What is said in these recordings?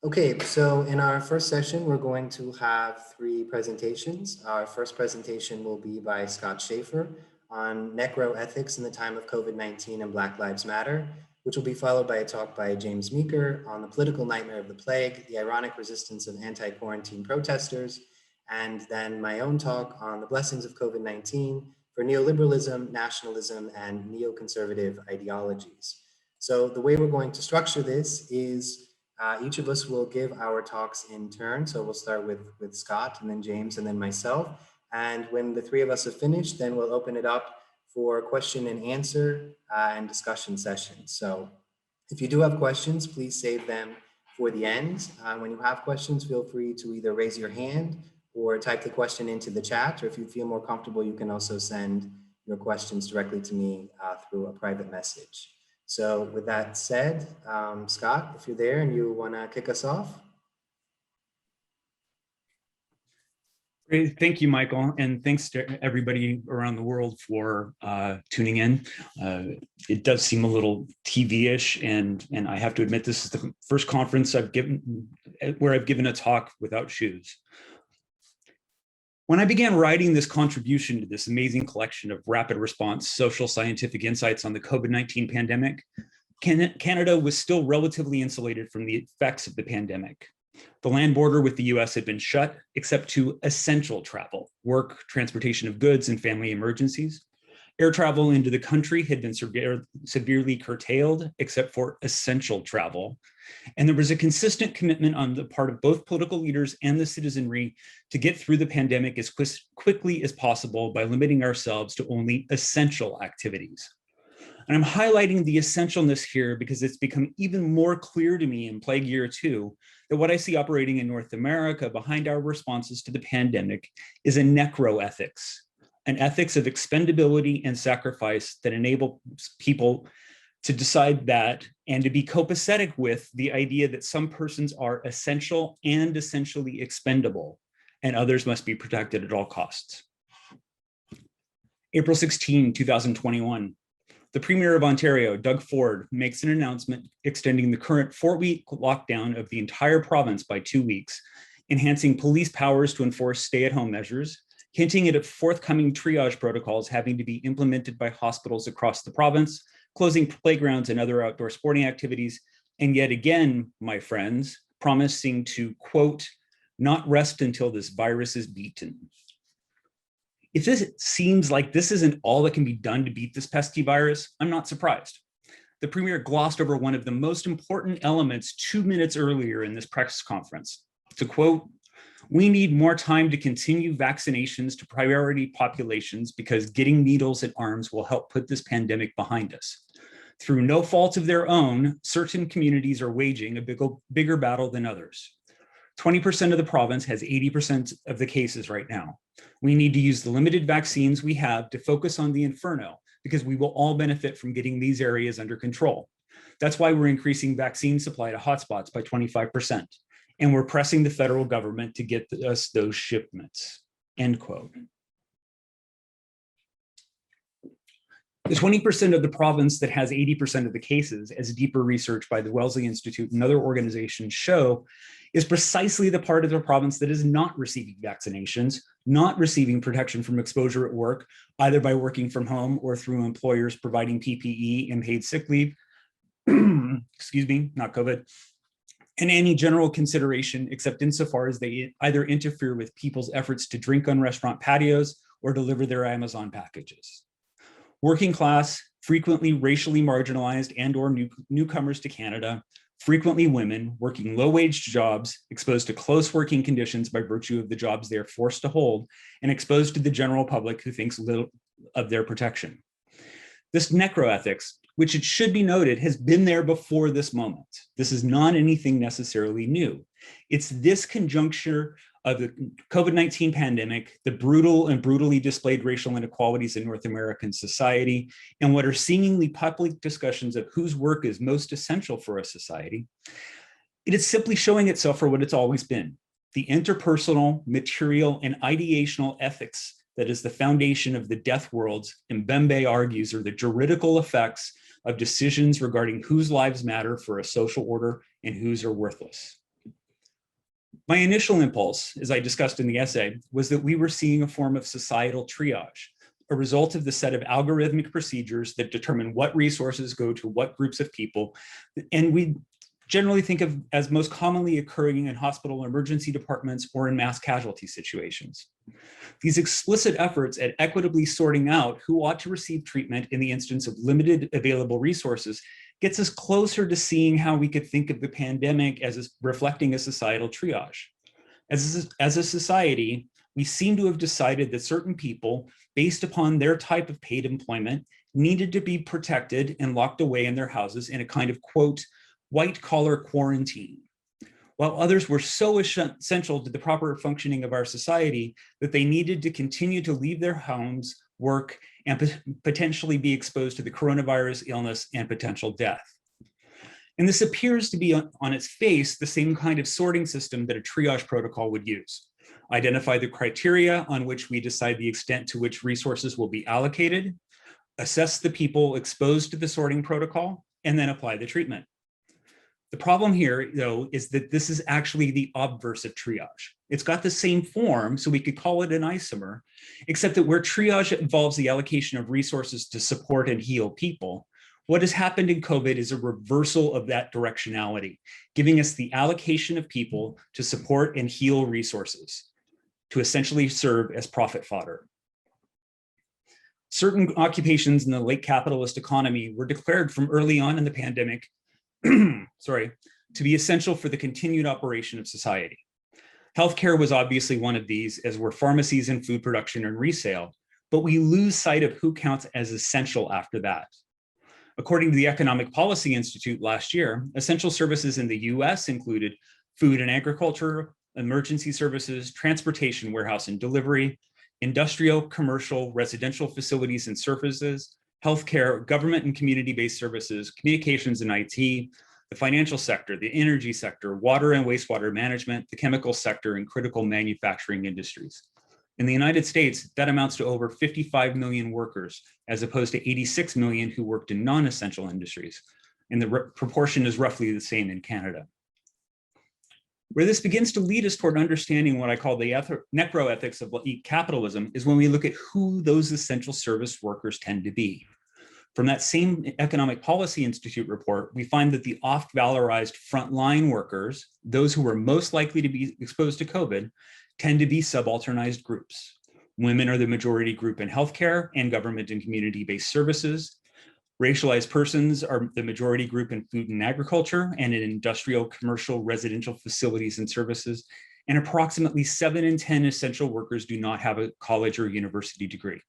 Okay, so in our first session, we're going to have three presentations. Our first presentation will be by Scott Schaffer on necroethics in the time of COVID-19 and Black Lives Matter, which will be followed by a talk by James Meeker on the political nightmare of the plague, the ironic resistance of anti-quarantine protesters, and then my own talk on the blessings of COVID-19 for neoliberalism, nationalism, and neoconservative ideologies. So the way we're going to structure this is each of us will give our talks in turn. So we'll start with Scott and then James and then myself. And when the three of us have finished, then we'll open it up for question and answer and discussion sessions. So if you do have questions, please save them for the end. When you have questions, feel free to either raise your hand or type the question into the chat, or if you feel more comfortable, you can also send your questions directly to me through a private message. So with that said, Scott, if you're there and you want to kick us off. Great. Thank you, Michael. And thanks to everybody around the world for tuning in. It does seem a little TV-ish, and I have to admit, this is the first conference I've given where I've given a talk without shoes. When I began writing this contribution to this amazing collection of rapid response social scientific insights on the COVID-19 pandemic, Canada was still relatively insulated from the effects of the pandemic. The land border with the US had been shut except to essential travel, work, transportation of goods, and family emergencies. Air travel into the country had been severely curtailed except for essential travel. And there was a consistent commitment on the part of both political leaders and the citizenry to get through the pandemic as quickly as possible by limiting ourselves to only essential activities. And I'm highlighting the essentialness here because it's become even more clear to me in Plague Year 2 that what I see operating in North America behind our responses to the pandemic is a necroethics, an ethics of expendability and sacrifice that enable people to decide that and to be copacetic with the idea that some persons are essential and essentially expendable, and others must be protected at all costs. April 16, 2021, the Premier of Ontario, Doug Ford, makes an announcement extending the current 4-week lockdown of the entire province by 2 weeks, enhancing police powers to enforce stay-at-home measures, hinting at forthcoming triage protocols having to be implemented by hospitals across the province, closing playgrounds and other outdoor sporting activities, and yet again, my friends, promising to, quote, not rest until this virus is beaten. If this seems like this isn't all that can be done to beat this pesky virus, I'm not surprised. The Premier glossed over one of the most important elements 2 minutes earlier in this press conference. To quote, we need more time to continue vaccinations to priority populations because getting needles and arms will help put this pandemic behind us. Through no fault of their own, certain communities are waging a bigger battle than others. 20% of the province has 80% of the cases right now. We need to use the limited vaccines we have to focus on the inferno because we will all benefit from getting these areas under control. That's why we're increasing vaccine supply to hotspots by 25%. And we're pressing the federal government to get us those shipments, end quote. The 20% of the province that has 80% of the cases, as deeper research by the Wellesley Institute and other organizations show, is precisely the part of the province that is not receiving vaccinations, not receiving protection from exposure at work, either by working from home or through employers providing PPE and paid sick leave, excuse me, not COVID, and any general consideration except insofar as they either interfere with people's efforts to drink on restaurant patios or deliver their Amazon packages. Working class, frequently racially marginalized and or newcomers to Canada, frequently women working low-wage jobs, exposed to close working conditions by virtue of the jobs they are forced to hold, and exposed to the general public who thinks little of their protection. This necroethics, which it should be noted has been there before this moment. This is not anything necessarily new. It's this conjuncture of the COVID-19 pandemic, the brutal and brutally displayed racial inequalities in North American society, and what are seemingly public discussions of whose work is most essential for a society. It is simply showing itself for what it's always been, the interpersonal, material, and ideational ethics that is the foundation of the death worlds, and Mbembe argues are the juridical effects of decisions regarding whose lives matter for a social order and whose are worthless. My initial impulse, as I discussed in the essay, was that we were seeing a form of societal triage, a result of the set of algorithmic procedures that determine what resources go to what groups of people, and we generally think of as most commonly occurring in hospital emergency departments or in mass casualty situations. These explicit efforts at equitably sorting out who ought to receive treatment in the instance of limited available resources gets us closer to seeing how we could think of the pandemic as reflecting a societal triage. As a society, we seem to have decided that certain people, based upon their type of paid employment, needed to be protected and locked away in their houses in a kind of, quote, white-collar quarantine, while others were so essential to the proper functioning of our society that they needed to continue to leave their homes, work, and potentially be exposed to the coronavirus illness and potential death. And this appears to be on its face the same kind of sorting system that a triage protocol would use. Identify the criteria on which we decide the extent to which resources will be allocated, assess the people exposed to the sorting protocol, and then apply the treatment. The problem here, though, is that this is actually the obverse of triage. It's got the same form, so we could call it an isomer, except that where triage involves the allocation of resources to support and heal people, what has happened in COVID is a reversal of that directionality, giving us the allocation of people to support and heal resources, to essentially serve as profit fodder. Certain occupations in the late capitalist economy were declared from early on in the pandemic to be essential for the continued operation of society. Healthcare was obviously one of these, as were pharmacies and food production and resale, but we lose sight of who counts as essential after that. According to the Economic Policy Institute last year, essential services in the US included food and agriculture, emergency services, transportation, warehouse and delivery, industrial, commercial, residential facilities and services, healthcare, government and community-based services, communications and IT, the financial sector, the energy sector, water and wastewater management, the chemical sector, and critical manufacturing industries. In the United States, that amounts to over 55 million workers, as opposed to 86 million who worked in non-essential industries. And the proportion is roughly the same in Canada. Where this begins to lead us toward understanding what I call the necroethics of capitalism is when we look at who those essential service workers tend to be. From that same Economic Policy Institute report, we find that the oft-valorized frontline workers, those who were most likely to be exposed to COVID, tend to be subalternized groups. Women are the majority group in healthcare and government and community-based services. Racialized persons are the majority group in food and agriculture and in industrial, commercial, residential facilities and services. And approximately 7 in 10 essential workers do not have a college or university degree.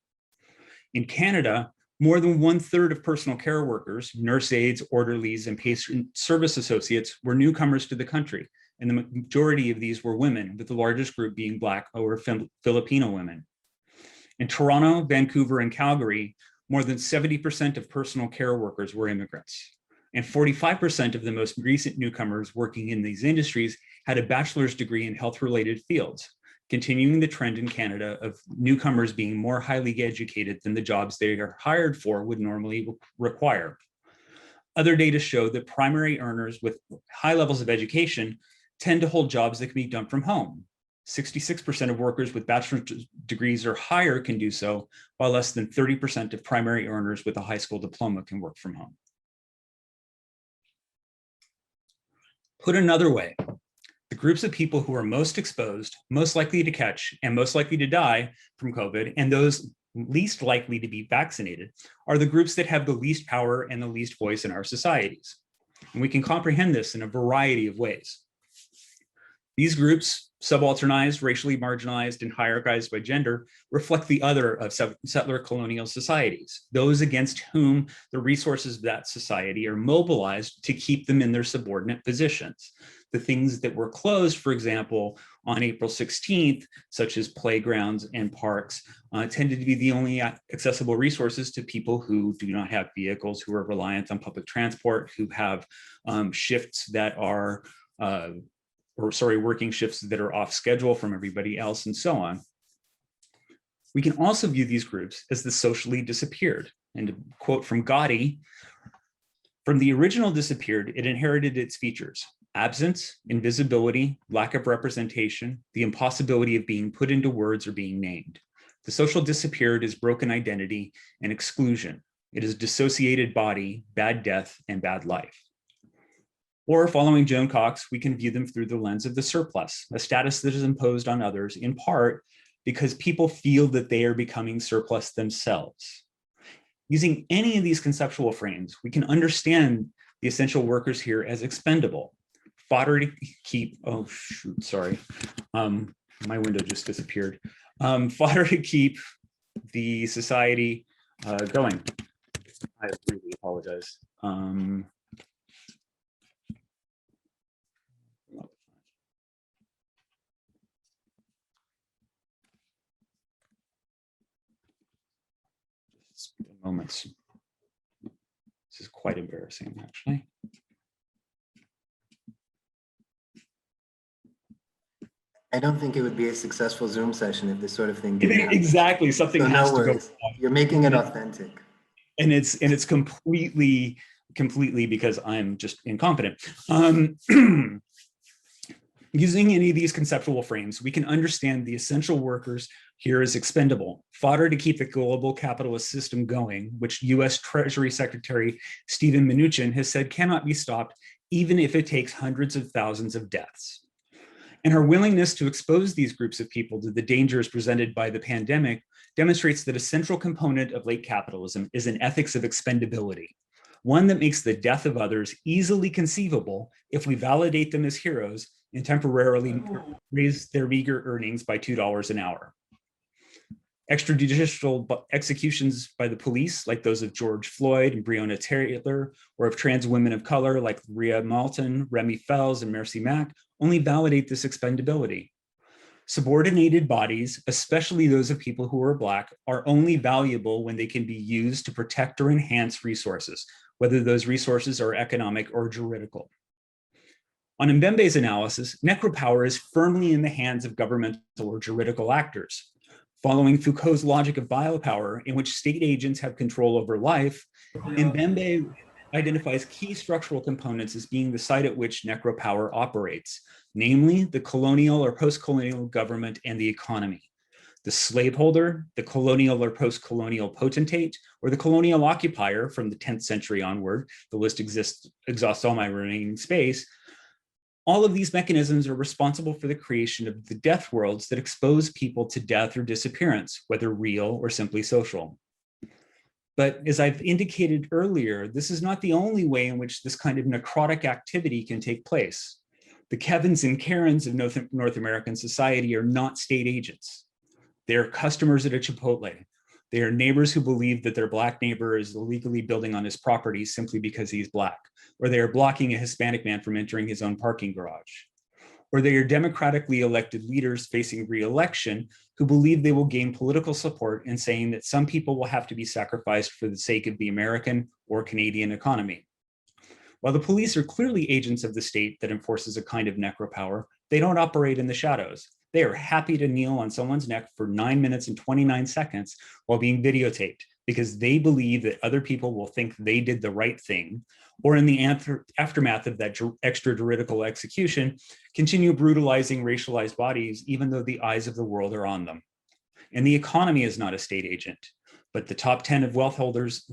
In Canada, more than 1/3 of personal care workers, nurse aides, orderlies, and patient service associates were newcomers to the country. And the majority of these were women, with the largest group being Black or Filipino women. In Toronto, Vancouver, and Calgary, more than 70% of personal care workers were immigrants. And 45% of the most recent newcomers working in these industries had a bachelor's degree in health-related fields, continuing the trend in Canada of newcomers being more highly educated than the jobs they are hired for would normally require. Other data show that primary earners with high levels of education tend to hold jobs that can be done from home. 66% of workers with bachelor's degrees or higher can do so, while less than 30% of primary earners with a high school diploma can work from home. Put another way, the groups of people who are most exposed, most likely to catch, and most likely to die from COVID, and those least likely to be vaccinated, are the groups that have the least power and the least voice in our societies. And we can comprehend this in a variety of ways. These groups, subalternized, racially marginalized, and hierarchized by gender, reflect the other of settler colonial societies, those against whom the resources of that society are mobilized to keep them in their subordinate positions. The things that were closed, for example, on April 16th, such as playgrounds and parks, tended to be the only accessible resources to people who do not have vehicles, who are reliant on public transport, who have shifts that are working shifts that are off schedule from everybody else, and so on. We can also view these groups as the socially disappeared. And to quote from Gotti, from the original disappeared, it inherited its features. Absence, invisibility, lack of representation, the impossibility of being put into words or being named. The social disappeared is broken identity and exclusion. It is dissociated body, bad death, and bad life. Or following Joan Cox, we can view them through the lens of the surplus, a status that is imposed on others in part because people feel that they are becoming surplus themselves. Using any of these conceptual frames, we can understand the essential workers here as expendable, fodder to keep, oh shoot, sorry, my window just disappeared. Fodder to keep the society going. I really apologize. Just moments. This is quite embarrassing, actually. I don't think it would be a successful Zoom session if this sort of thing didn't happen. Exactly, something So has no to go worries. You're making it authentic. And it's completely because I'm just incompetent. Using any of these conceptual frames, we can understand the essential workers here as expendable, fodder to keep the global capitalist system going, which US Treasury Secretary Steven Mnuchin has said cannot be stopped, even if it takes hundreds of thousands of deaths. And her willingness to expose these groups of people to the dangers presented by the pandemic demonstrates that a central component of late capitalism is an ethics of expendability, one that makes the death of others easily conceivable if we validate them as heroes and temporarily raise their meager earnings by $2 an hour. Extrajudicial executions by the police, like those of George Floyd and Breonna Taylor, or of trans women of color like Rhea Malton, Remy Fells, and Mercy Mack, only validate this expendability. Subordinated bodies, especially those of people who are Black, are only valuable when they can be used to protect or enhance resources, whether those resources are economic or juridical. On Mbembe's analysis, necropower is firmly in the hands of governmental or juridical actors. Following Foucault's logic of biopower, in which state agents have control over life, Mbembe identifies key structural components as being the site at which necropower operates, namely the colonial or post-colonial government and the economy. The slaveholder, the colonial or post-colonial potentate, or the colonial occupier from the 10th century onward, the list exhausts all my remaining space. All of these mechanisms are responsible for the creation of the death worlds that expose people to death or disappearance, whether real or simply social. But as I've indicated earlier, this is not the only way in which this kind of necrotic activity can take place. The Kevins and Karens of North American society are not state agents. They are customers at a Chipotle. They are neighbors who believe that their Black neighbor is illegally building on his property simply because he's Black, or they are blocking a Hispanic man from entering his own parking garage. Or they are democratically elected leaders facing re-election who believe they will gain political support in saying that some people will have to be sacrificed for the sake of the American or Canadian economy. While the police are clearly agents of the state that enforces a kind of necropower, they don't operate in the shadows. They are happy to kneel on someone's neck for 9 minutes and 29 seconds while being videotaped because they believe that other people will think they did the right thing, or in the aftermath of that extrajuridical execution, continue brutalizing racialized bodies even though the eyes of the world are on them. And the economy is not a state agent, but the top 10% of wealth holders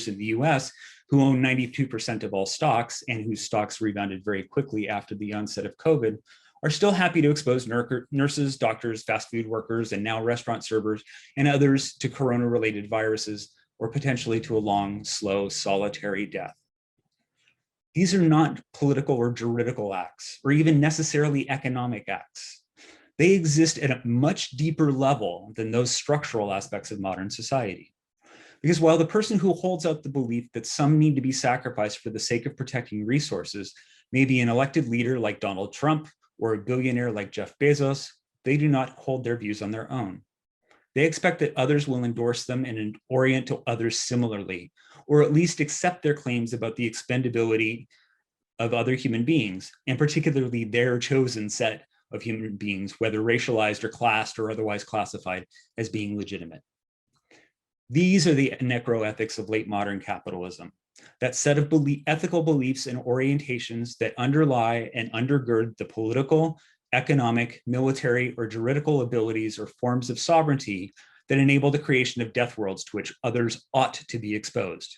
in the US who own 92% of all stocks and whose stocks rebounded very quickly after the onset of COVID are still happy to expose nurses, doctors, fast food workers, and now restaurant servers and others to corona-related viruses or potentially to a long, slow, solitary death. These are not political or juridical acts, or even necessarily economic acts. They exist at a much deeper level than those structural aspects of modern society. Because while the person who holds out the belief that some need to be sacrificed for the sake of protecting resources may be an elected leader like Donald Trump or a billionaire like Jeff Bezos, they do not hold their views on their own. They expect that others will endorse them and orient to others similarly, or at least accept their claims about the expendability of other human beings, and particularly their chosen set of human beings, whether racialized or classed or otherwise classified as being legitimate. These are the necroethics of late modern capitalism. that set of ethical beliefs and orientations that underlie and undergird the political, economic, military, or juridical abilities or forms of sovereignty that enable the creation of death worlds to which others ought to be exposed.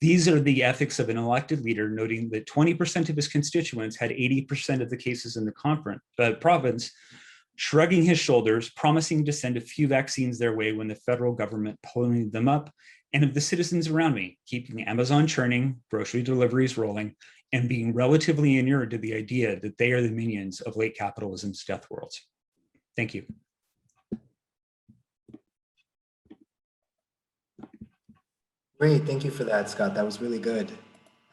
These are the ethics of an elected leader, noting that 20% of his constituents had 80% of the cases in the province, shrugging his shoulders, promising to send a few vaccines their way when the federal government pulling them up, and of the citizens around me, keeping Amazon churning, grocery deliveries rolling, and being relatively inured to the idea that they are the minions of late capitalism's death worlds. Thank you. Great, thank you for that, Scott. That was really good,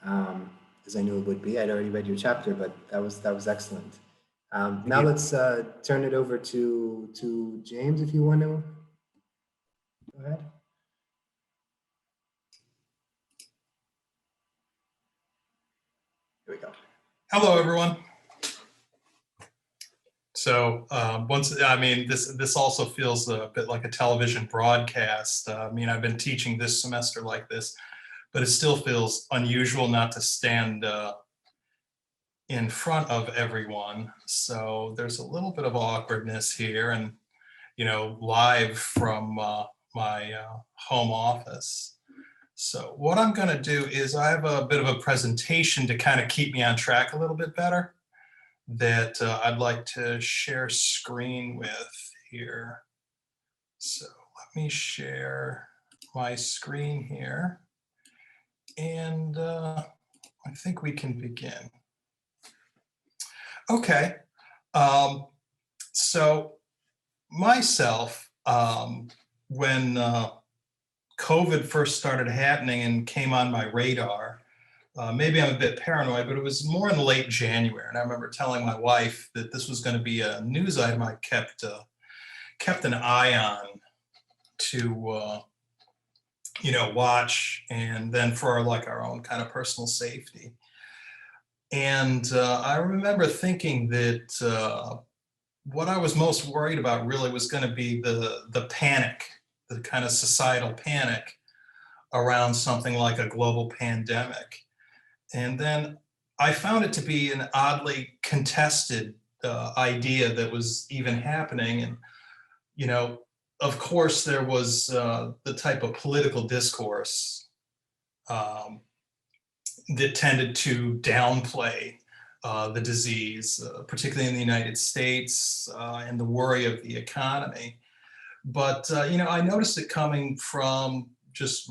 as I knew it would be. I'd already read your chapter, but that was excellent. Now let's turn it over to James, if you want to go ahead. Here we go. Hello, everyone. So this also feels a bit like a television broadcast. I've been teaching this semester like this, but it still feels unusual not to stand in front of everyone. So there's a little bit of awkwardness here, and live from my home office. So what I'm going to do is I have a bit of a presentation to kind of keep me on track a little bit better that I'd like to share screen with here. So let me share my screen here, and I think we can begin. Okay, so myself, when COVID first started happening and came on my radar, maybe I'm a bit paranoid, but it was more in late January. And I remember telling my wife that this was going to be a news item I kept an eye on to, watch, and then for our own kind of personal safety. And I remember thinking that what I was most worried about really was going to be the panic, the kind of societal panic around something like a global pandemic. And then I found it to be an oddly contested idea that was even happening. And, of course, there was the type of political discourse that tended to downplay the disease, particularly in the United States, and the worry of the economy. But, I noticed it coming from just,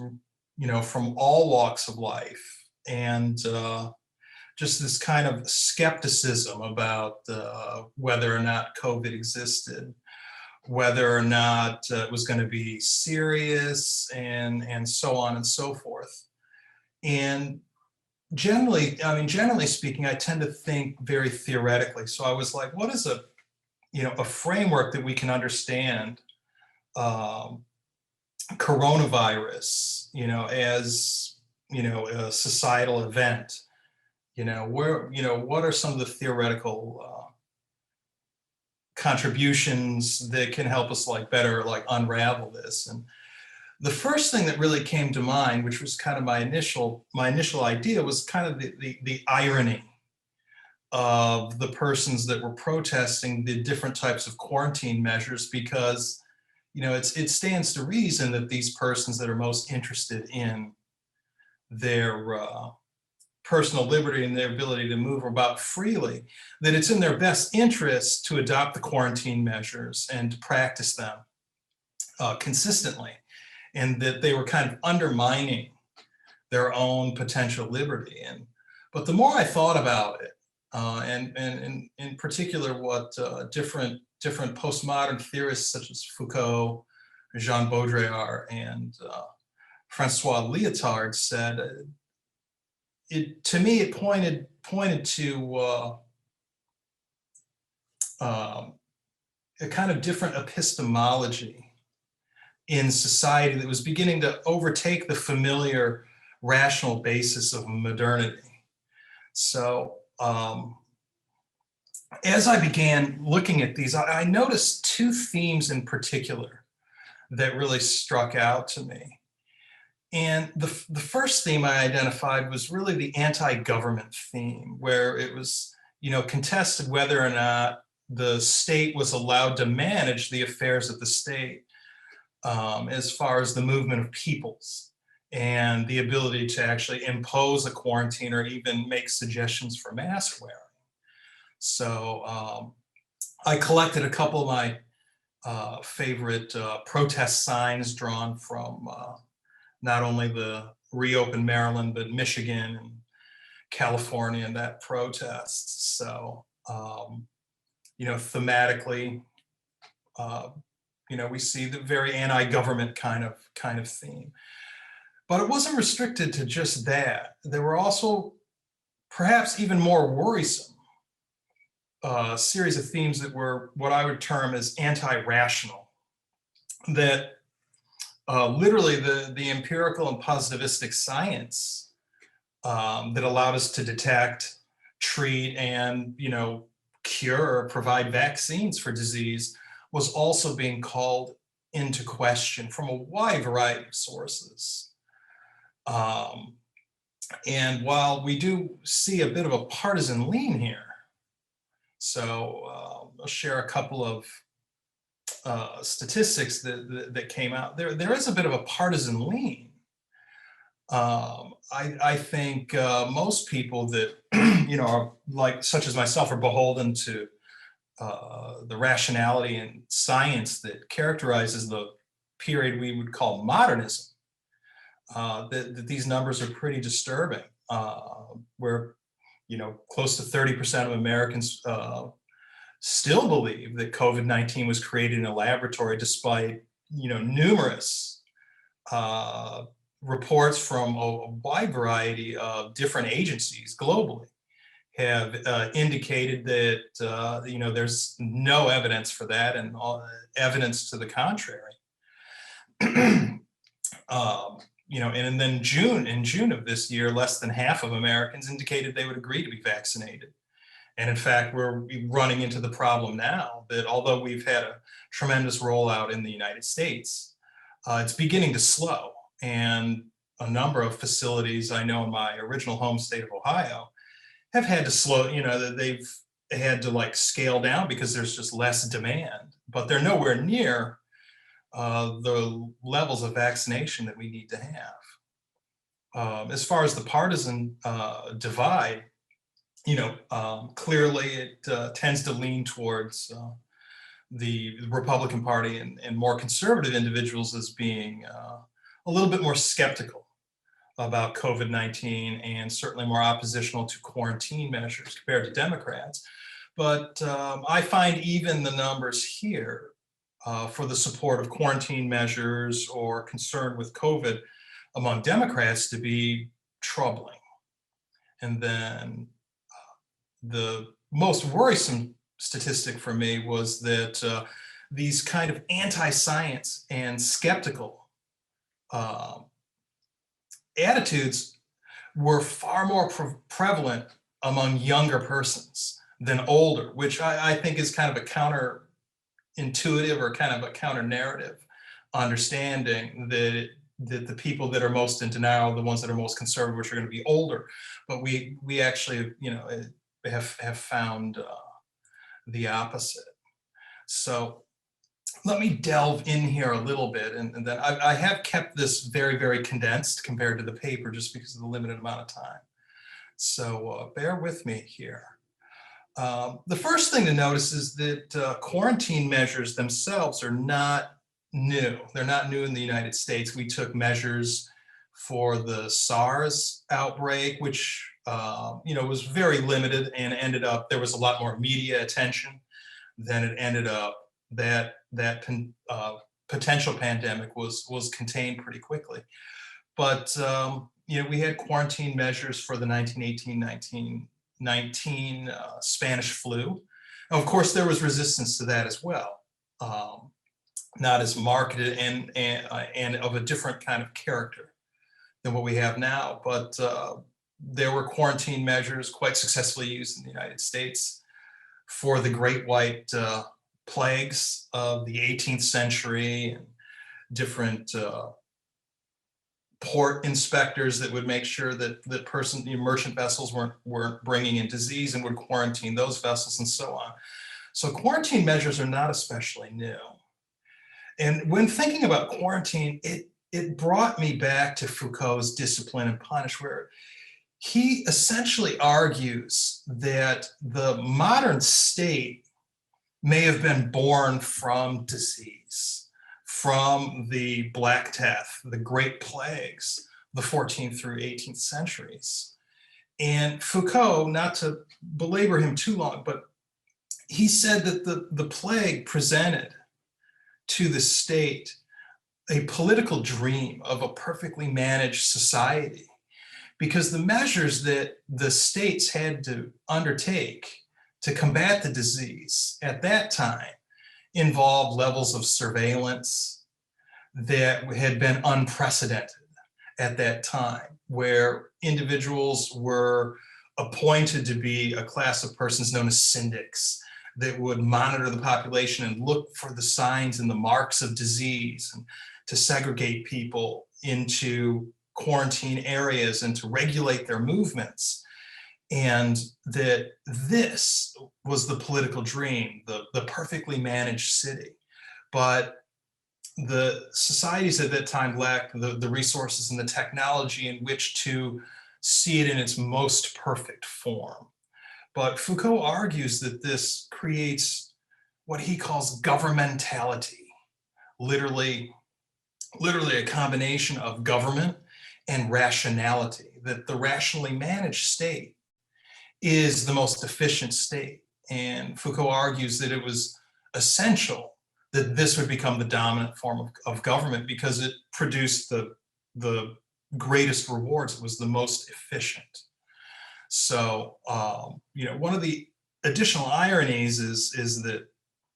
from all walks of life. And just this kind of skepticism about whether or not COVID existed, whether or not it was going to be serious, and so on and so forth. And generally speaking, I tend to think very theoretically. So I was like, what is a framework that we can understand coronavirus, as a societal event, what are some of the theoretical contributions that can help us better unravel this? And the first thing that really came to mind, which was kind of my initial idea, was kind of the irony of the persons that were protesting the different types of quarantine measures, because it stands to reason that these persons that are most interested in their personal liberty and their ability to move about freely, that it's in their best interest to adopt the quarantine measures and to practice them consistently, and that they were kind of undermining their own potential liberty. But the more I thought about it, and in particular what different postmodern theorists such as Foucault, Jean Baudrillard, and Francois Lyotard said, to me it pointed to a kind of different epistemology in society that was beginning to overtake the familiar rational basis of modernity. So as I began looking at these, I noticed two themes in particular that really struck out to me. And the first theme I identified was really the anti-government theme, where it was, contested whether or not the state was allowed to manage the affairs of the state, as far as the movement of peoples and the ability to actually impose a quarantine or even make suggestions for mask wearing. So I collected a couple of my favorite protest signs drawn from not only the reopened Maryland, but Michigan and California and that protests. So, thematically, we see the very anti-government kind of theme. But it wasn't restricted to just that. There were also perhaps even more worrisome series of themes that were what I would term as anti-rational, that literally the empirical and positivistic science that allowed us to detect, treat, and cure or provide vaccines for disease was also being called into question from a wide variety of sources. And while we do see a bit of a partisan lean here, so I'll share a couple of statistics that came out. There is a bit of a partisan lean. I think most people that are like, such as myself, are beholden to the rationality and science that characterizes the period we would call modernism. That these numbers are pretty disturbing. Where close to 30% of Americans still believe that COVID-19 was created in a laboratory, despite numerous reports from a wide variety of different agencies globally have indicated that there's no evidence for that, and evidence to the contrary. And then in June of this year, less than half of Americans indicated they would agree to be vaccinated. And in fact, we're running into the problem now that although we've had a tremendous rollout in the United States, it's beginning to slow. And a number of facilities, I know in my original home state of Ohio, have had to slow, that they've had to scale down because there's just less demand, but they're nowhere near the levels of vaccination that we need to have. As far as the partisan divide, clearly it tends to lean towards the Republican Party and more conservative individuals as being a little bit more skeptical about COVID-19, and certainly more oppositional to quarantine measures compared to Democrats. But I find even the numbers here for the support of quarantine measures or concern with COVID among Democrats to be troubling. And then the most worrisome statistic for me was that these kind of anti-science and skeptical attitudes were far more prevalent among younger persons than older, which I think is kind of a counterintuitive or kind of a counter-narrative understanding that the people that are most in denial, the ones that are most conservative, which are going to be older. But we actually, have found the opposite. So let me delve in here a little bit, and then I have kept this very, very condensed compared to the paper just because of the limited amount of time. So bear with me here. The first thing to notice is that quarantine measures themselves are not new. They're not new in the United States. We took measures for the SARS outbreak, which was very limited, and ended up, there was a lot more media attention than it ended up. That potential pandemic was contained pretty quickly. But we had quarantine measures for the 1918-1919 Spanish flu. Of course, there was resistance to that as well. Not as marketed and of a different kind of character than what we have now. But there were quarantine measures quite successfully used in the United States for the Great White plagues of the 18th century, and different port inspectors that would make sure that merchant vessels weren't bringing in disease and would quarantine those vessels and so on. So quarantine measures are not especially new. And when thinking about quarantine, it brought me back to Foucault's Discipline and Punish, where he essentially argues that the modern state may have been born from disease, from the Black Death, the Great Plagues, the 14th through 18th centuries. And Foucault, not to belabor him too long, but he said that the plague presented to the state a political dream of a perfectly managed society, because the measures that the states had to undertake to combat the disease at that time involved levels of surveillance that had been unprecedented at that time, where individuals were appointed to be a class of persons known as syndics that would monitor the population and look for the signs and the marks of disease, and to segregate people into quarantine areas and to regulate their movements. And that this was the political dream, the perfectly managed city. But the societies at that time lacked the resources and the technology in which to see it in its most perfect form. But Foucault argues that this creates what he calls governmentality, literally a combination of government and rationality, that the rationally managed state is the most efficient state. And Foucault argues that it was essential that this would become the dominant form of government because it produced the greatest rewards. It was the most efficient. So, one of the additional ironies is that,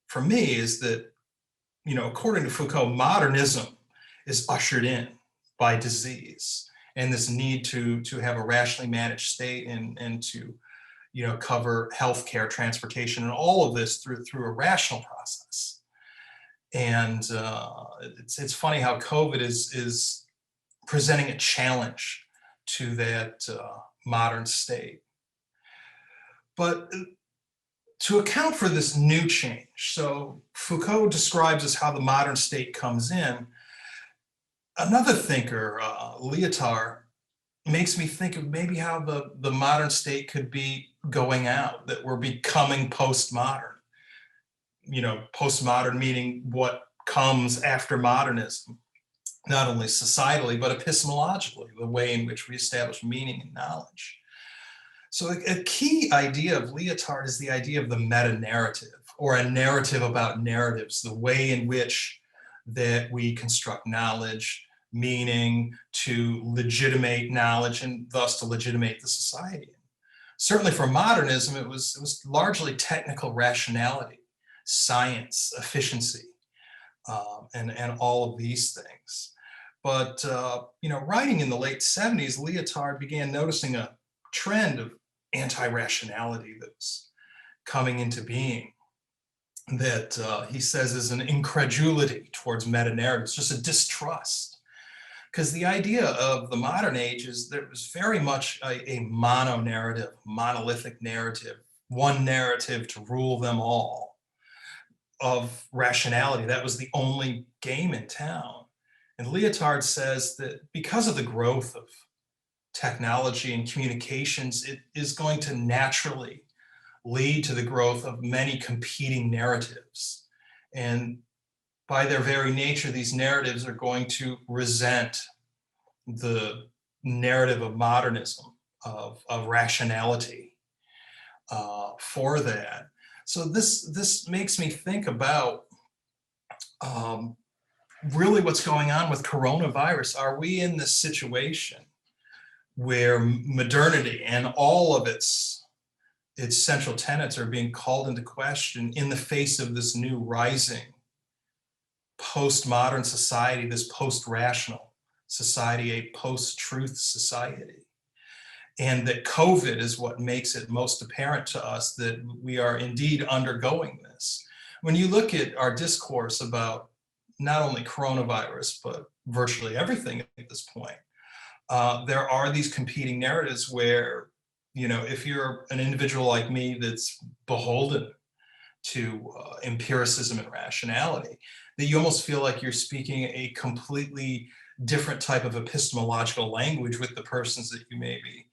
for me, is that, according to Foucault, modernism is ushered in by disease and this need to have a rationally managed state and to, cover healthcare, transportation, and all of this through a rational process. And it's funny how COVID is presenting a challenge to that modern state. But to account for this new change, so Foucault describes as how the modern state comes in. Another thinker, Lyotard, makes me think of maybe how the modern state could be going out, that we're becoming postmodern. Postmodern meaning what comes after modernism, not only societally, but epistemologically, the way in which we establish meaning and knowledge. So a key idea of Lyotard is the idea of the meta-narrative, or a narrative about narratives, the way in which that we construct knowledge, meaning to legitimate knowledge and thus to legitimate the society. Certainly for modernism, it was largely technical rationality, science, efficiency, and all of these things. But writing in the late 70s, Lyotard began noticing a trend of anti-rationality that was coming into being, that he says is an incredulity towards meta-narratives, just a distrust. Because the idea of the modern age is there was very much a mono-narrative, monolithic narrative, one narrative to rule them all, of rationality. That was the only game in town. And Lyotard says that because of the growth of technology and communications, it is going to naturally lead to the growth of many competing narratives. And by their very nature, these narratives are going to resent the narrative of modernism, of rationality for that. So this makes me think about really what's going on with coronavirus. Are we in this situation where modernity and all of its central tenets are being called into question in the face of this new rising postmodern society, this post-rational society, a post-truth society? And that COVID is what makes it most apparent to us that we are indeed undergoing this. When you look at our discourse about not only coronavirus, but virtually everything at this point, there are these competing narratives where, if you're an individual like me that's beholden to empiricism and rationality, that you almost feel like you're speaking a completely different type of epistemological language with the persons that you may be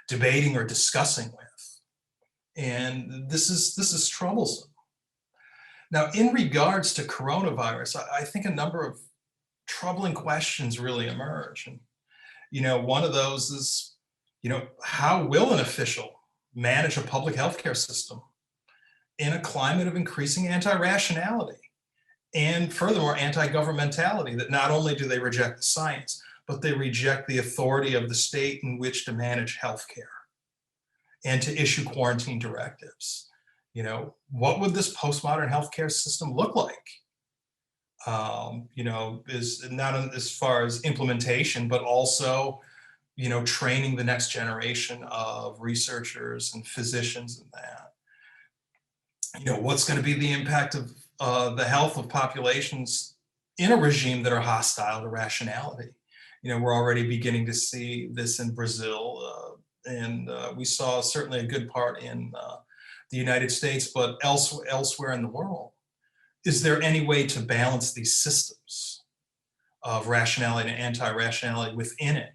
debating or discussing with. And this is troublesome. Now, in regards to coronavirus, I think a number of troubling questions really emerge. And, one of those is, how will an official manage a public healthcare system in a climate of increasing anti-rationality and furthermore anti-governmentality, that not only do they reject the science, but they reject the authority of the state in which to manage healthcare and to issue quarantine directives? What would this postmodern healthcare system look like? Is not as far as implementation, but also, training the next generation of researchers and physicians in that. What's going to be the impact of the health of populations in a regime that are hostile to rationality? We're already beginning to see this in Brazil, and we saw certainly a good part in the United States, but elsewhere in the world. Is there any way to balance these systems of rationality and anti-rationality within it?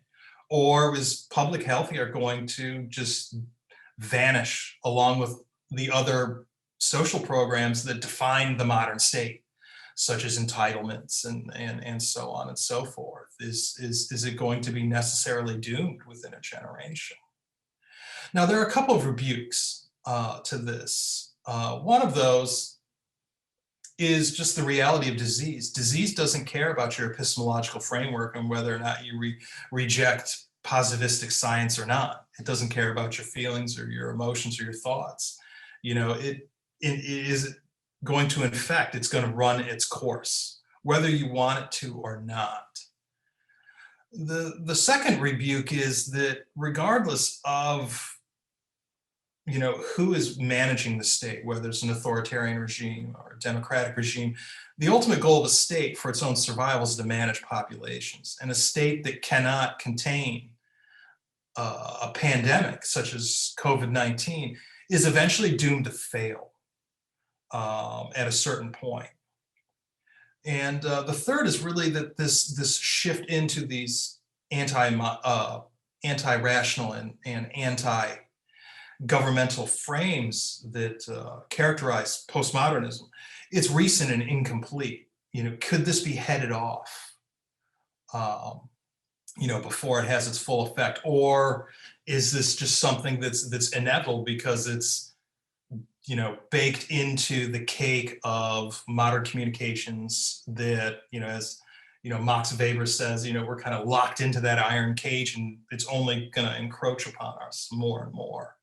Or is public health care going to just vanish along with the other social programs that define the modern state, such as entitlements and so on and so forth? Is it going to be necessarily doomed within a generation? Now, there are a couple of rebukes to this. One of those is just the reality of disease. Disease doesn't care about your epistemological framework and whether or not you reject positivistic science or not. It doesn't care about your feelings or your emotions or your thoughts. It is going to infect, it's going to run its course, whether you want it to or not. The second rebuke is that regardless of who is managing the state, whether it's an authoritarian regime or a democratic regime, the ultimate goal of a state for its own survival is to manage populations. And a state that cannot contain a pandemic such as COVID-19 is eventually doomed to fail at a certain point. And the third is really that this shift into these anti-rational and anti-governmental frames that characterize postmodernism, it's recent and incomplete. Could this be headed off, before it has its full effect, or is this just something that's inevitable because it's baked into the cake of modern communications that, as Max Weber says, we're kind of locked into that iron cage and it's only going to encroach upon us more and more.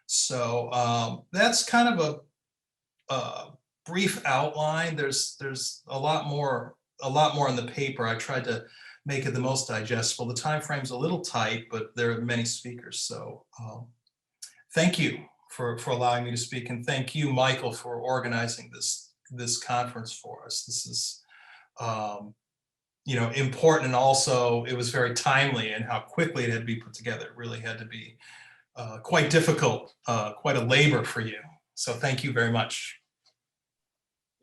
So that's kind of a brief outline. There's a lot more in the paper. I tried to make it the most digestible. The time frame's a little tight, but there are many speakers. So thank you for allowing me to speak, and thank you, Michael, for organizing this conference for us. This is important, and also it was very timely in how quickly it had to be put together. It really had to be quite difficult, quite a labor for you. So thank you very much.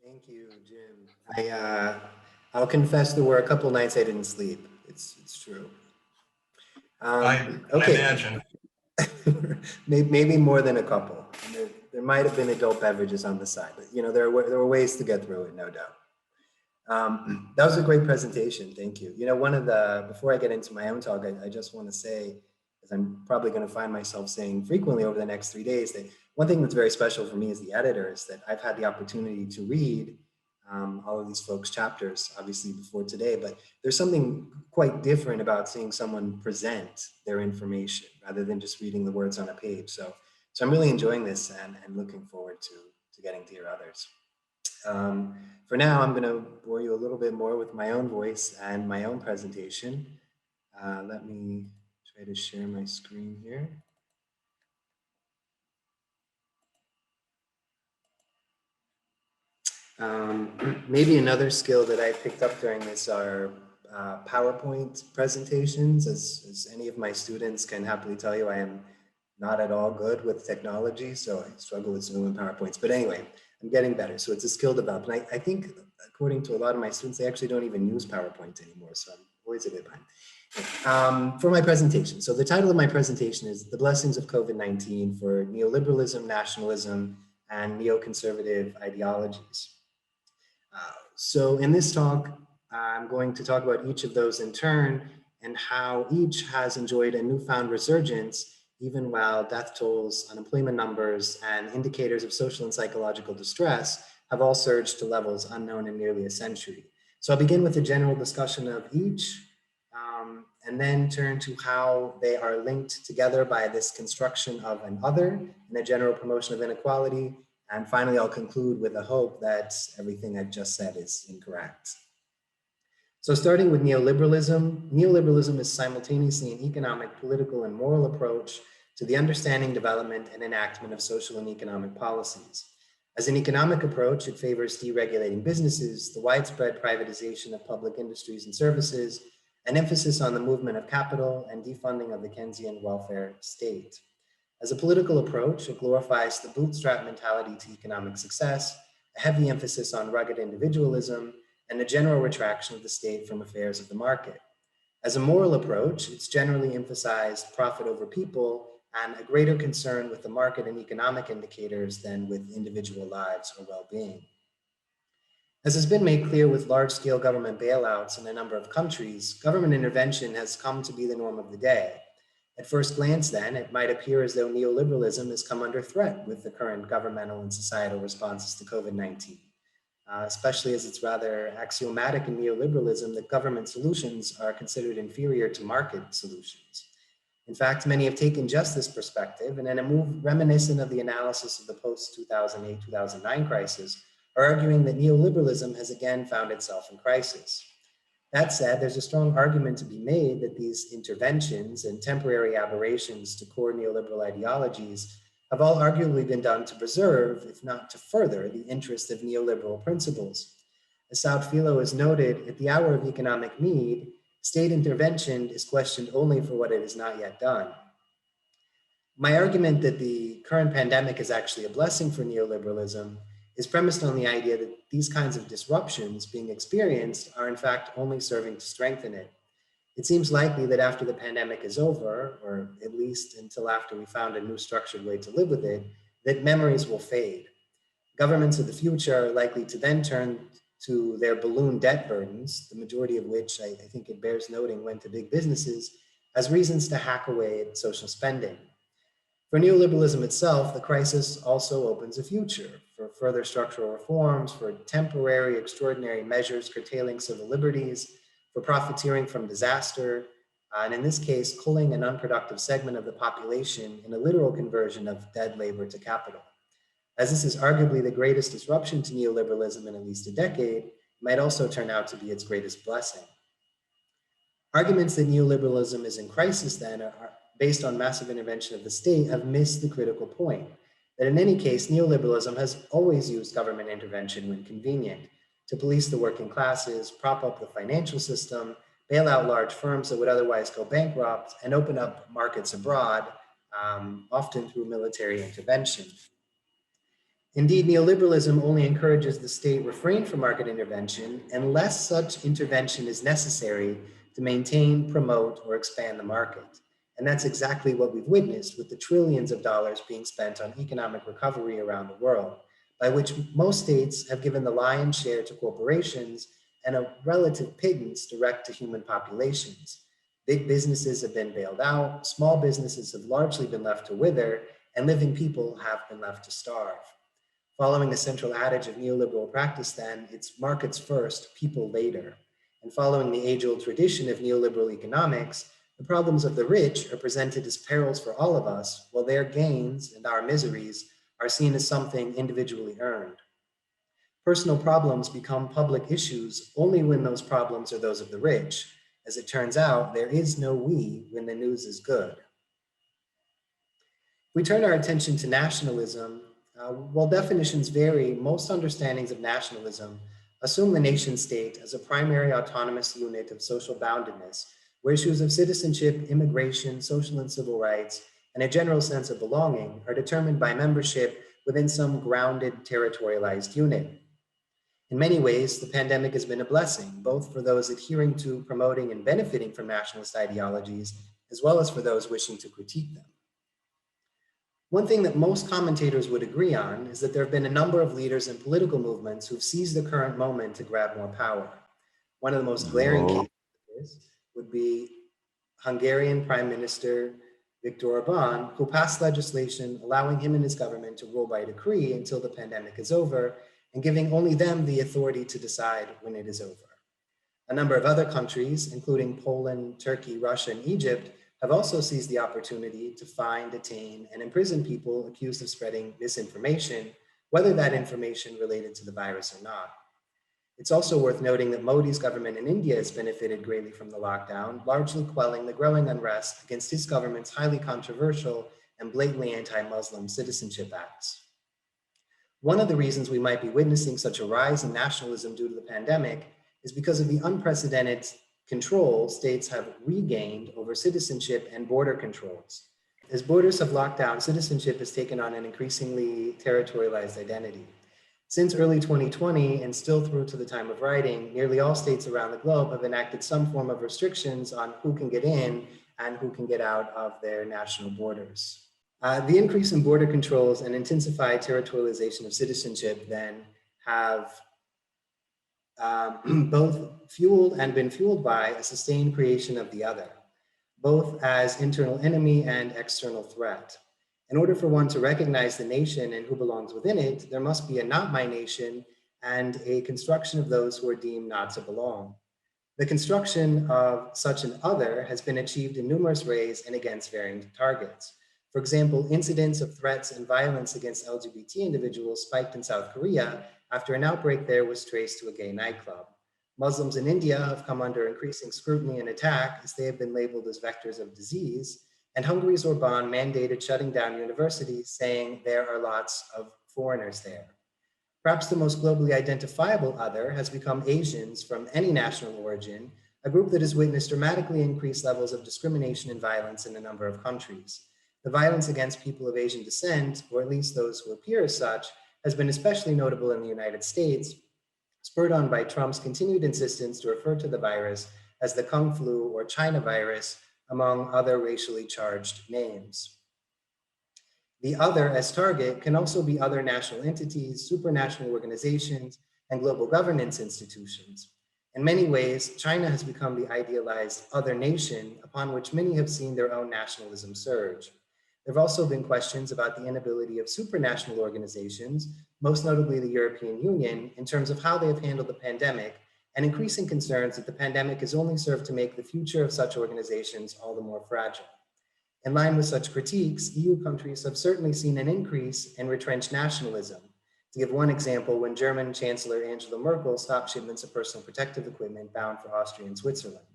Thank you, Jim. I'll confess there were a couple nights I didn't sleep. It's true. I Okay. imagine. Maybe more than a couple. There might have been adult beverages on the side, but there were ways to get through it, no doubt. That was a great presentation. Thank you. Before I get into my own talk, I just want to say, as I'm probably going to find myself saying frequently over the next 3 days, that one thing that's very special for me as the editor is that I've had the opportunity to read all of these folks' chapters, obviously before today, but there's something quite different about seeing someone present their information rather than just reading the words on a page. So I'm really enjoying this and looking forward to getting to hear others. For now, I'm going to bore you a little bit more with my own voice and my own presentation. Let me try to share my screen here. Maybe another skill that I picked up during this are PowerPoint presentations. As any of my students can happily tell you, I am not at all good with technology, so I struggle with Zoom and PowerPoints. But anyway, I'm getting better. So it's a skill development. I think, according to a lot of my students, they actually don't even use PowerPoint anymore. So I'm always a bit behind. For my presentation. So the title of my presentation is The Blessings of COVID-19 for Neoliberalism, Nationalism, and Neoconservative Ideologies. So in this talk, I'm going to talk about each of those in turn and how each has enjoyed a newfound resurgence even while death tolls, unemployment numbers, and indicators of social and psychological distress have all surged to levels unknown in nearly a century. So I'll begin with a general discussion of each, and then turn to how they are linked together by this construction of an other and a general promotion of inequality. And finally, I'll conclude with a hope that everything I've just said is incorrect. So starting with neoliberalism, neoliberalism is simultaneously an economic, political, and moral approach to the understanding, development, and enactment of social and economic policies. As an economic approach, it favors deregulating businesses, the widespread privatization of public industries and services, an emphasis on the movement of capital, and defunding of the Keynesian welfare state. As a political approach, it glorifies the bootstrap mentality to economic success, a heavy emphasis on rugged individualism, and a general retraction of the state from affairs of the market. As a moral approach, it's generally emphasized profit over people and a greater concern with the market and economic indicators than with individual lives or well-being. As has been made clear with large-scale government bailouts in a number of countries, government intervention has come to be the norm of the day. At first glance then, it might appear as though neoliberalism has come under threat with the current governmental and societal responses to COVID-19, especially as it's rather axiomatic in neoliberalism that government solutions are considered inferior to market solutions. In fact, many have taken just this perspective, and in a move reminiscent of the analysis of the post-2008-2009 crisis, are arguing that neoliberalism has again found itself in crisis. That said, there's a strong argument to be made that these interventions and temporary aberrations to core neoliberal ideologies have all arguably been done to preserve, if not to further, the interest of neoliberal principles. As Saud Philo has noted, at the hour of economic need, state intervention is questioned only for what it has not yet done. My argument that the current pandemic is actually a blessing for neoliberalism is premised on the idea that these kinds of disruptions being experienced are in fact only serving to strengthen it. It seems likely that after the pandemic is over, or at least until after we found a new structured way to live with it, that memories will fade. Governments of the future are likely to then turn to their balloon debt burdens, the majority of which I think it bears noting went to big businesses, as reasons to hack away at social spending. For neoliberalism itself, the crisis also opens a future for further structural reforms, for temporary extraordinary measures curtailing civil liberties, for profiteering from disaster, and in this case, culling an unproductive segment of the population in a literal conversion of dead labor to capital. As this is arguably the greatest disruption to neoliberalism in at least a decade, it might also turn out to be its greatest blessing. Arguments that neoliberalism is in crisis then are based on massive intervention of the state have missed the critical point, that in any case, neoliberalism has always used government intervention when convenient to police the working classes, prop up the financial system, bail out large firms that would otherwise go bankrupt, and open up markets abroad, often through military intervention. Indeed, neoliberalism only encourages the state refrain from market intervention unless such intervention is necessary to maintain, promote, or expand the market. And that's exactly what we've witnessed with the trillions of dollars being spent on economic recovery around the world, by which most states have given the lion's share to corporations and a relative pittance direct to human populations. Big businesses have been bailed out, small businesses have largely been left to wither, and living people have been left to starve. Following the central adage of neoliberal practice then, it's markets first, people later. And following the age-old tradition of neoliberal economics, the problems of the rich are presented as perils for all of us, while their gains and our miseries are seen as something individually earned. Personal problems become public issues only when those problems are those of the rich. As it turns out, there is no we when the news is good. If we turn our attention to nationalism, while definitions vary, most understandings of nationalism assume the nation state as a primary autonomous unit of social boundedness, where issues of citizenship, immigration, social and civil rights, and a general sense of belonging are determined by membership within some grounded, territorialized unit. In many ways, the pandemic has been a blessing, both for those adhering to, promoting, and benefiting from nationalist ideologies, as well as for those wishing to critique them. One thing that most commentators would agree on is that there have been a number of leaders and political movements who've seized the current moment to grab more power. One of the most glaring cases of this would be Hungarian Prime Minister Viktor Orban, who passed legislation allowing him and his government to rule by decree until the pandemic is over, and giving only them the authority to decide when it is over. A number of other countries, including Poland, Turkey, Russia, and Egypt, have also seized the opportunity to find, detain, and imprison people accused of spreading misinformation, whether that information related to the virus or not. It's also worth noting that Modi's government in India has benefited greatly from the lockdown, largely quelling the growing unrest against his government's highly controversial and blatantly anti-Muslim citizenship acts. One of the reasons we might be witnessing such a rise in nationalism due to the pandemic is because of the unprecedented control states have regained over citizenship and border controls. As borders have locked down, citizenship has taken on an increasingly territorialized identity. Since early 2020, and still through to the time of writing, nearly all states around the globe have enacted some form of restrictions on who can get in and who can get out of their national borders. The increase in border controls and intensified territorialization of citizenship then have both fueled and been fueled by a sustained creation of the other, both as internal enemy and external threat. In order for one to recognize the nation and who belongs within it, there must be a not my nation and a construction of those who are deemed not to belong. The construction of such an other has been achieved in numerous ways and against varying targets. For example, incidents of threats and violence against LGBT individuals spiked in South Korea after an outbreak there was traced to a gay nightclub. Muslims in India have come under increasing scrutiny and attack as they have been labeled as vectors of disease, and Hungary's Orban mandated shutting down universities, saying there are lots of foreigners there. Perhaps the most globally identifiable other has become Asians from any national origin, a group that has witnessed dramatically increased levels of discrimination and violence in a number of countries. The violence against people of Asian descent, or at least those who appear as such, has been especially notable in the United States, spurred on by Trump's continued insistence to refer to the virus as the Kung flu or China virus, among other racially charged names. The other as target can also be other national entities, supranational organizations, and global governance institutions. In many ways, China has become the idealized other nation upon which many have seen their own nationalism surge. There have also been questions about the inability of supranational organizations, most notably the European Union, in terms of how they have handled the pandemic, and increasing concerns that the pandemic has only served to make the future of such organizations all the more fragile. In line with such critiques, EU countries have certainly seen an increase in retrenched nationalism. To give one example, when German Chancellor Angela Merkel stopped shipments of personal protective equipment bound for Austria and Switzerland.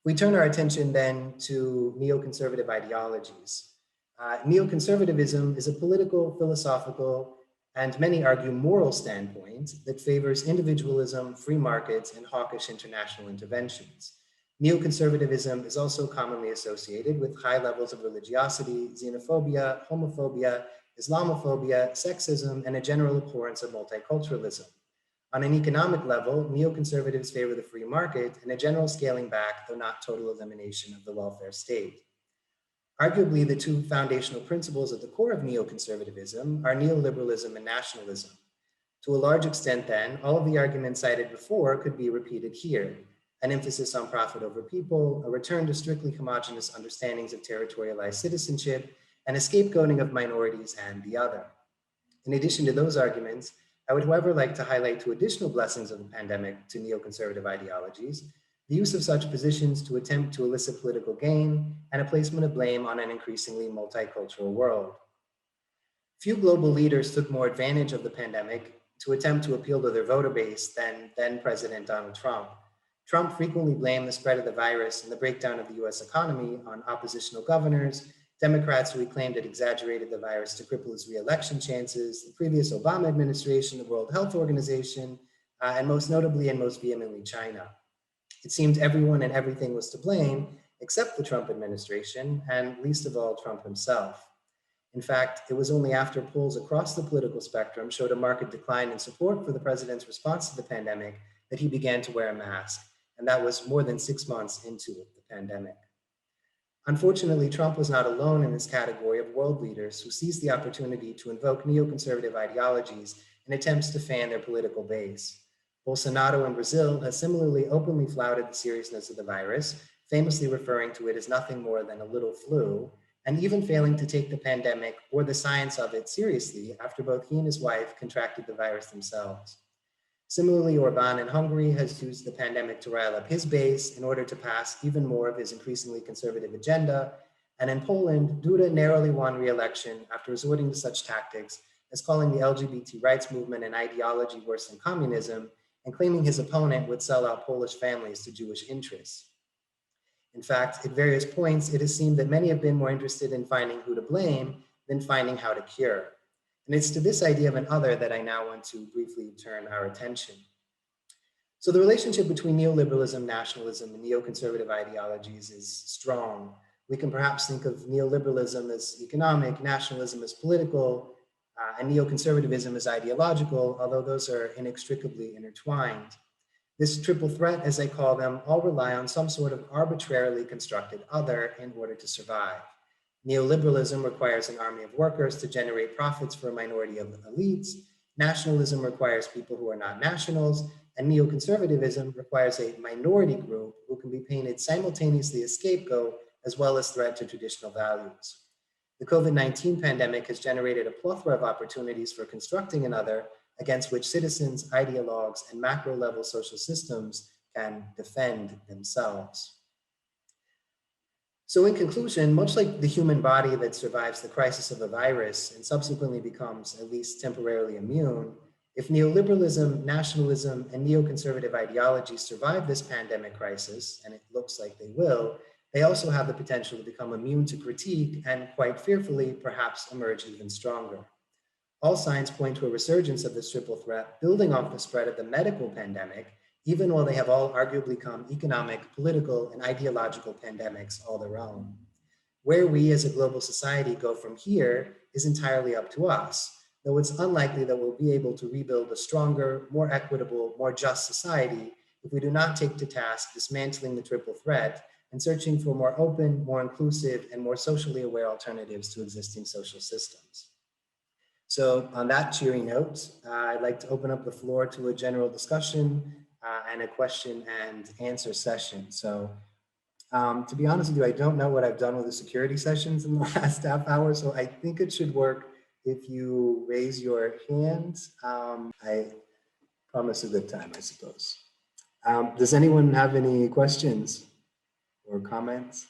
We turn our attention then to neoconservative ideologies. Neoconservatism is a political, philosophical, and many argue moral standpoint that favors individualism, free markets, and hawkish international interventions. Neoconservatism is also commonly associated with high levels of religiosity, xenophobia, homophobia, Islamophobia, sexism, and a general abhorrence of multiculturalism. On an economic level, neoconservatives favor the free market and a general scaling back, though not total elimination, of the welfare state. Arguably, the two foundational principles at the core of neoconservatism are neoliberalism and nationalism. To a large extent, then, all of the arguments cited before could be repeated here: an emphasis on profit over people, a return to strictly homogenous understandings of territorialized citizenship, and a scapegoating of minorities and the other. In addition to those arguments, I would, however, like to highlight two additional blessings of the pandemic to neoconservative ideologies: the use of such positions to attempt to elicit political gain, and a placement of blame on an increasingly multicultural world. Few global leaders took more advantage of the pandemic to attempt to appeal to their voter base than then President Donald Trump. Trump frequently blamed the spread of the virus and the breakdown of the US economy on oppositional governors, Democrats who he claimed had exaggerated the virus to cripple his re-election chances, the previous Obama administration, the World Health Organization, and most notably and most vehemently, China. It seemed everyone and everything was to blame except the Trump administration, and least of all, Trump himself. In fact, it was only after polls across the political spectrum showed a marked decline in support for the president's response to the pandemic that he began to wear a mask, and that was more than 6 months into the pandemic. Unfortunately, Trump was not alone in this category of world leaders who seized the opportunity to invoke neoconservative ideologies in attempts to fan their political base. Bolsonaro in Brazil has similarly openly flouted the seriousness of the virus, famously referring to it as nothing more than a little flu, and even failing to take the pandemic or the science of it seriously after both he and his wife contracted the virus themselves. Similarly, Orban in Hungary has used the pandemic to rile up his base in order to pass even more of his increasingly conservative agenda. And in Poland, Duda narrowly won re-election after resorting to such tactics as calling the LGBT rights movement an ideology worse than communism and claiming his opponent would sell out Polish families to Jewish interests. In fact, at various points, it has seemed that many have been more interested in finding who to blame than finding how to cure. And it's to this idea of an other that I now want to briefly turn our attention. So the relationship between neoliberalism, nationalism, and neoconservative ideologies is strong. We can perhaps think of neoliberalism as economic, nationalism as political, and neoconservatism as ideological, although those are inextricably intertwined. This triple threat, as I call them, all rely on some sort of arbitrarily constructed other in order to survive. Neoliberalism requires an army of workers to generate profits for a minority of elites. Nationalism requires people who are not nationals, and neoconservatism requires a minority group who can be painted simultaneously as scapegoat as well as threat to traditional values. The COVID-19 pandemic has generated a plethora of opportunities for constructing another against which citizens, ideologues, and macro-level social systems can defend themselves. So in conclusion, much like the human body that survives the crisis of a virus and subsequently becomes at least temporarily immune, if neoliberalism, nationalism, and neoconservative ideologies survive this pandemic crisis, and it looks like they will, they also have the potential to become immune to critique and, quite fearfully, perhaps emerge even stronger. All signs point to a resurgence of this triple threat, building off the spread of the medical pandemic, even while they have all arguably become economic, political, and ideological pandemics all their own. Where we as a global society go from here is entirely up to us, though it's unlikely that we'll be able to rebuild a stronger, more equitable, more just society if we do not take to task dismantling the triple threat and searching for more open, more inclusive, and more socially aware alternatives to existing social systems. So on that cheery note, I'd like to open up the floor to a general discussion and a question and answer session. So to be honest with you, I don't know what I've done with the security sessions in the last half hour, so I think it should work if you raise your hand. I promise a good time, I suppose. Does anyone have any questions or comments?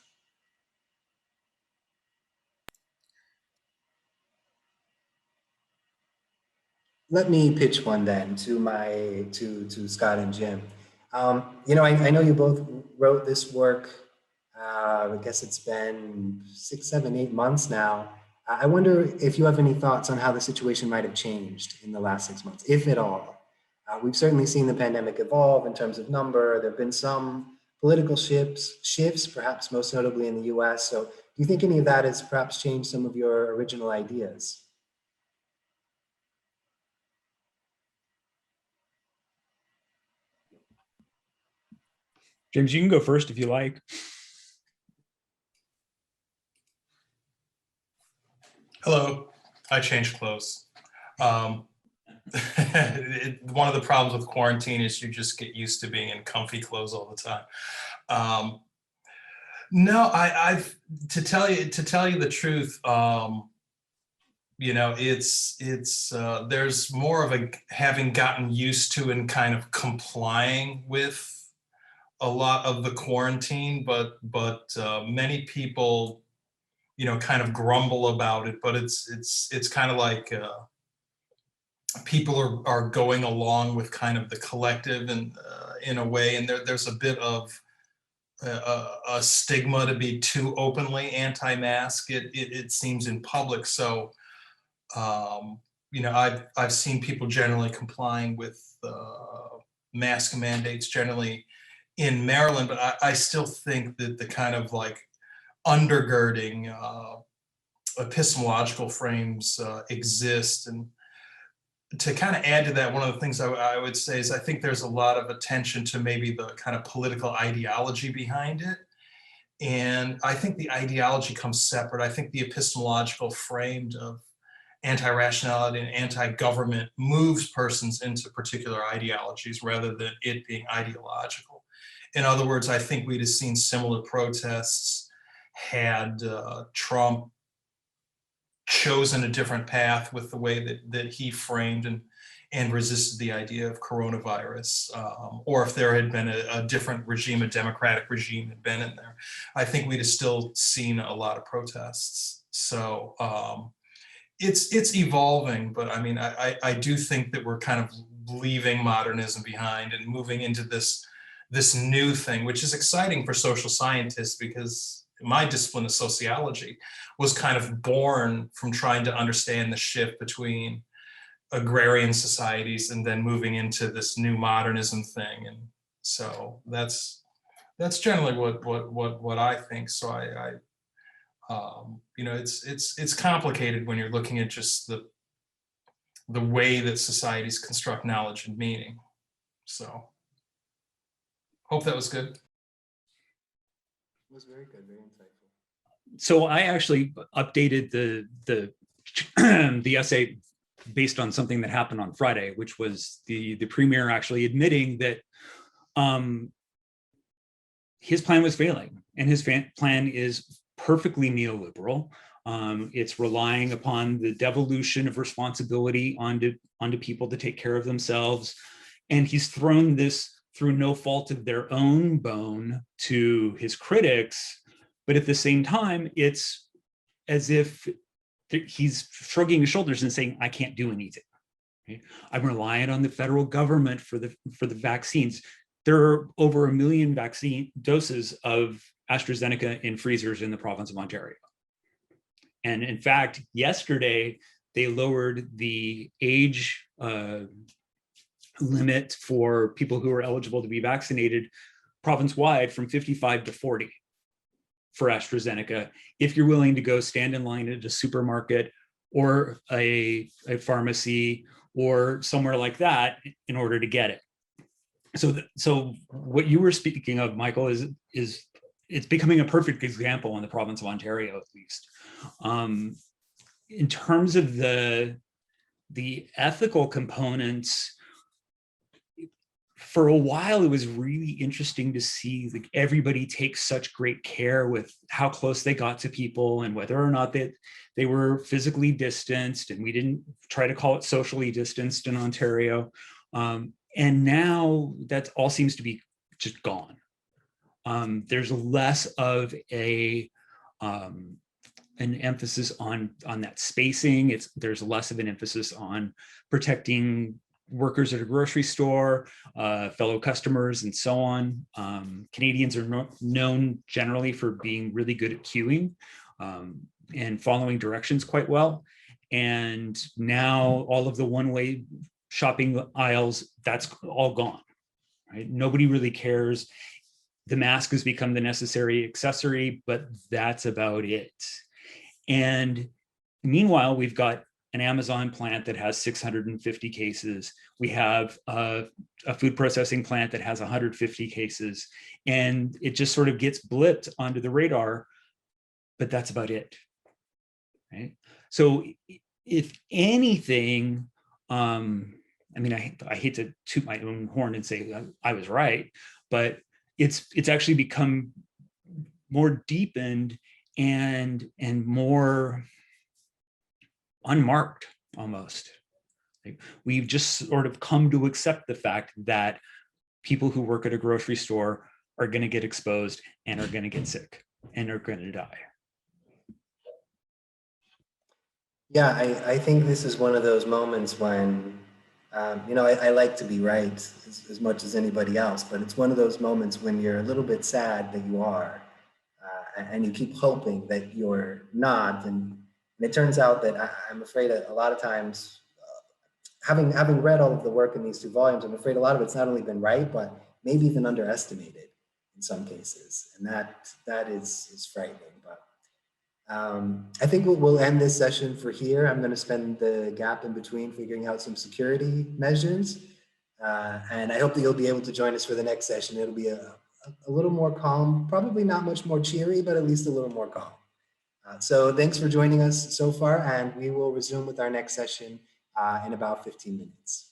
Let me pitch one then to Scott and Jim. You know, I know you both wrote this work. I guess it's been 6, 7, 8 months now. I wonder if you have any thoughts on how the situation might have changed in the last 6 months, if at all. We've certainly seen the pandemic evolve in terms of number. There have been some political shifts, perhaps most notably in the US. So do you think any of that has perhaps changed some of your original ideas? James, you can go first if you like. Hello, I changed clothes. One of the problems with quarantine is you just get used to being in comfy clothes all the time. No, I've to tell you the truth, you know, it's there's more of a having gotten used to and kind of complying with a lot of the quarantine, but many people, you know, kind of grumble about it, but it's kind of like people are going along with kind of the collective and in a way, and there's a bit of a stigma to be too openly anti-mask, it seems, in public. So, you know, I've seen people generally complying with mask mandates generally in Maryland, but I still think that the kind of like undergirding epistemological frames exist. And to kind of add to that, one of the things I would say is I think there's a lot of attention to maybe the kind of political ideology behind it. And I think the ideology comes separate. I think the epistemological frame of anti-rationality and anti-government moves persons into particular ideologies rather than it being ideological. In other words, I think we'd have seen similar protests had Trump chosen a different path with the way that he framed and resisted the idea of coronavirus, or if there had been a different regime, a democratic regime had been in there, I think we'd have still seen a lot of protests. So it's evolving, but I mean, I do think that we're kind of leaving modernism behind and moving into this new thing, which is exciting for social scientists, because my discipline of sociology was kind of born from trying to understand the shift between agrarian societies and then moving into this new modernism thing. And so that's generally what I think. So I you know, it's complicated when you're looking at just the way that societies construct knowledge and meaning. So hope that was good. It was very good, very insightful. So I actually updated the essay based on something that happened on Friday, which was the premier actually admitting that his plan was failing, and his plan is perfectly neoliberal. It's relying upon the devolution of responsibility onto people to take care of themselves, and he's thrown this through no fault of their own bone to his critics. But at the same time, it's as if he's shrugging his shoulders and saying, I can't do anything. Okay? I'm reliant on the federal government for the vaccines. There are over 1 million vaccine doses of AstraZeneca in freezers in the province of Ontario. And in fact, yesterday, they lowered the age limit for people who are eligible to be vaccinated province-wide from 55 to 40 for AstraZeneca, if you're willing to go stand in line at a supermarket or a pharmacy or somewhere like that in order to get it. So what you were speaking of, Michael, is it's becoming a perfect example in the province of Ontario, at least. In terms of the ethical components, for a while, it was really interesting to see like everybody take such great care with how close they got to people and whether or not they were physically distanced, and we didn't try to call it socially distanced in Ontario. And now that all seems to be just gone. There's less of an emphasis on that spacing. There's less of an emphasis on protecting workers at a grocery store, fellow customers, and so on. Canadians are known generally for being really good at queuing and following directions quite well. And now all of the one-way shopping aisles, that's all gone, right? Nobody really cares. The mask has become the necessary accessory, but that's about it. And meanwhile, we've got an Amazon plant that has 650 cases. We have a food processing plant that has 150 cases, and it just sort of gets blipped onto the radar, but that's about it, right? So if anything, I mean, I hate to toot my own horn and say I was right, but it's actually become more deepened and more unmarked almost. We've just sort of come to accept the fact that people who work at a grocery store are going to get exposed and are going to get sick and are going to die. Yeah, I think this is one of those moments when I like to be right as much as anybody else, but it's one of those moments when you're a little bit sad that you are, and you keep hoping that you're not. And it turns out that I'm afraid a lot of times, having read all of the work in these 2 volumes, I'm afraid a lot of it's not only been right, but maybe even underestimated in some cases. And that is frightening. But I think we'll end this session for here. I'm going to spend the gap in between figuring out some security measures. And I hope that you'll be able to join us for the next session. It'll be a little more calm, probably not much more cheery, but at least a little more calm. So thanks for joining us so far, and we will resume with our next session in about 15 minutes.